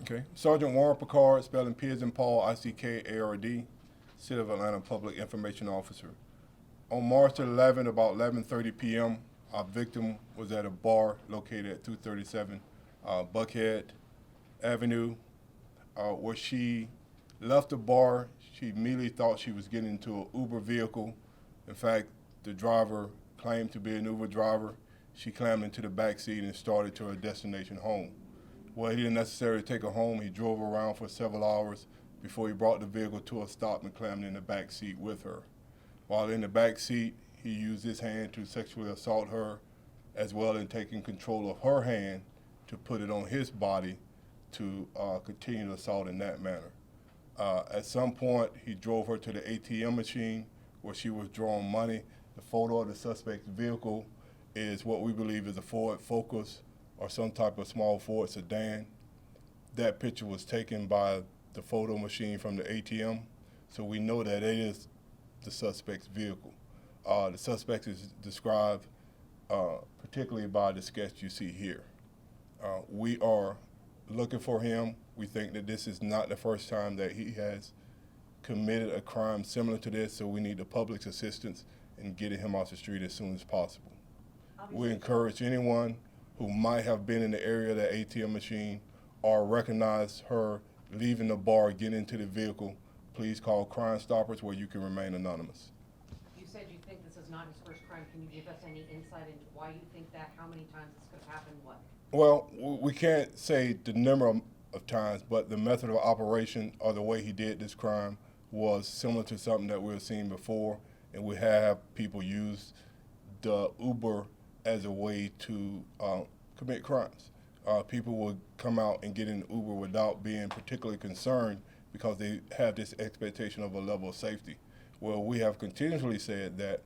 Okay. Sergeant Warren Picard, spelling P as in Paul, I-C-K-A-R-D, City of Atlanta Public Information Officer. On March 11, about 11:30 p.m., our victim was at a bar located at 237 Buckhead Avenue, where she left the bar. She immediately thought she was getting into an Uber vehicle. In fact, the driver claimed to be an Uber driver. She climbed into the back seat and started to her destination home. Well, he didn't necessarily take her home. He drove around for several hours before he brought the vehicle to a stop and climbed in the back seat with her. While in the back seat, he used his hand to sexually assault her, as well as taking control of her hand to put it on his body to continue the assault in that manner. At some point, he drove her to the ATM machine where she was drawing money. The photo of the suspect's vehicle is what we believe is a Ford Focus or some type of small Ford sedan. That picture was taken by the photo machine from the ATM, so we know that it is the suspect's vehicle. The suspect is described particularly by the sketch you see here. We are looking for him. We think that this is not the first time that he has committed a crime similar to this, so we need the public's assistance in getting him off the street as soon as possible. We encourage anyone who might have been in the area of that ATM machine or recognize her leaving the bar, getting into the vehicle, please call Crime Stoppers where you can remain anonymous. You said you think this is not his first crime. Can you give us any insight into why you think that, how many times this could happen, what? Well, we can't say the number of times, but the method of operation or the way he did this crime was similar to something that we've seen before, and we have people use the Uber as a way to commit crimes. People will come out and get in Uber without being particularly concerned because they have this expectation of a level of safety. Well, we have continuously said that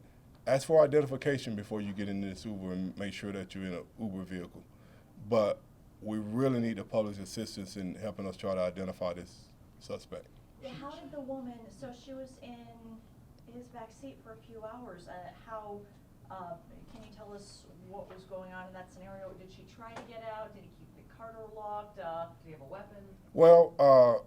ask for identification before you get into this Uber and make sure that you're in an Uber vehicle. But we really need the public's assistance in helping us try to identify this suspect. How did the woman, so she was in his back seat for a few hours, can you tell us what was going on in that scenario? Did she try to get out? Did he keep the car door locked? Did he have a weapon? Well,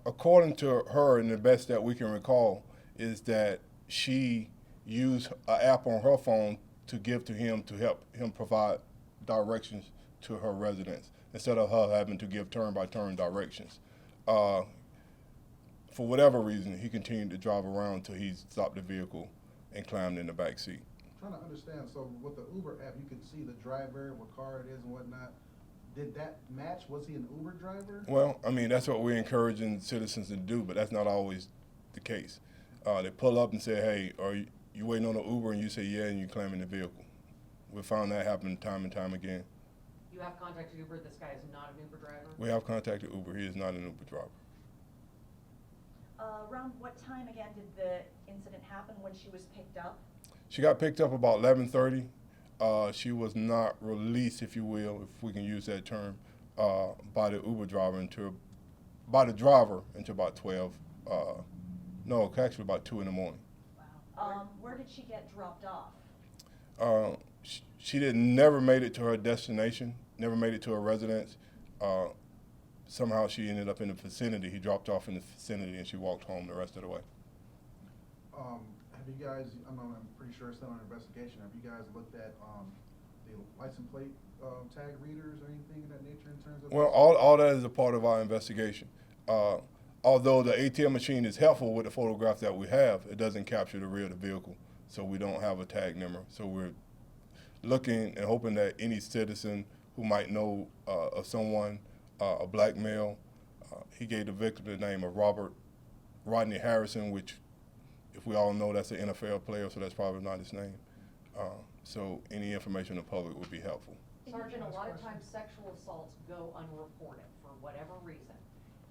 according to her, and the best that we can recall, is that she used an app on her phone to give to him to help him provide directions to her residence instead of her having to give turn-by-turn directions. For whatever reason, he continued to drive around until he stopped the vehicle and climbed in the back seat. I'm trying to understand, so with the Uber app, you can see the driver, what car it is and whatnot. Did that match? Was he an Uber driver? Well, I mean, that's what we're encouraging citizens to do, but that's not always the case. They pull up and say, hey, are you waiting on an Uber? And you say, yeah, and you climb in the vehicle. We found that happen time and time again. You have contacted Uber. This guy is not an Uber driver? We have contacted Uber. He is not an Uber driver. Around what time again did the incident happen when she was picked up? She got picked up about 11:30. She was not released, if you will, if we can use that term, by the Uber driver until about 12. No, actually about 2 in the morning. Wow. Where did she get dropped off? She never made it to her destination, never made it to her residence. Somehow she ended up in the vicinity. He dropped off in the vicinity and she walked home the rest of the way. Have you guys, I'm pretty sure it's still under investigation, have you guys looked at the license plate tag readers or anything of that nature in terms of? Well, all that is a part of our investigation. Although the ATM machine is helpful with the photograph that we have, it doesn't capture the rear of the vehicle, so we don't have a tag number. So we're looking and hoping that any citizen who might know of someone, a black male, he gave the victim the name of Rodney Harrison, which if we all know that's an NFL player, so that's probably not his name. So any information in the public would be helpful. Sergeant, a lot of times sexual assaults go unreported for whatever reason.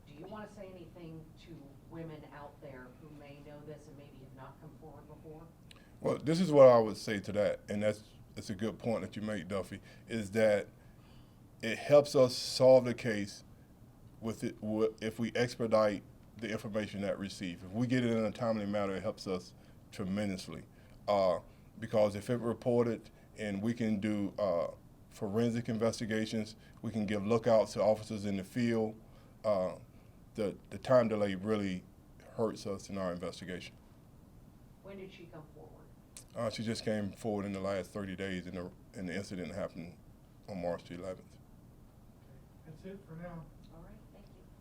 Do you want to say anything to women out there who may know this and maybe have not come forward before? Well, this is what I would say to that, and that's a good point that you make, Duffy, is that it helps us solve the case if we expedite the information that we receive. If we get it in a timely manner, it helps us tremendously. Because if it reported and we can do forensic investigations, we can give lookouts to officers in the field. the time delay really hurts us in our investigation. When did she come forward? She just came forward in the last 30 days, and the incident happened on March the 11th. That's it for now. All right.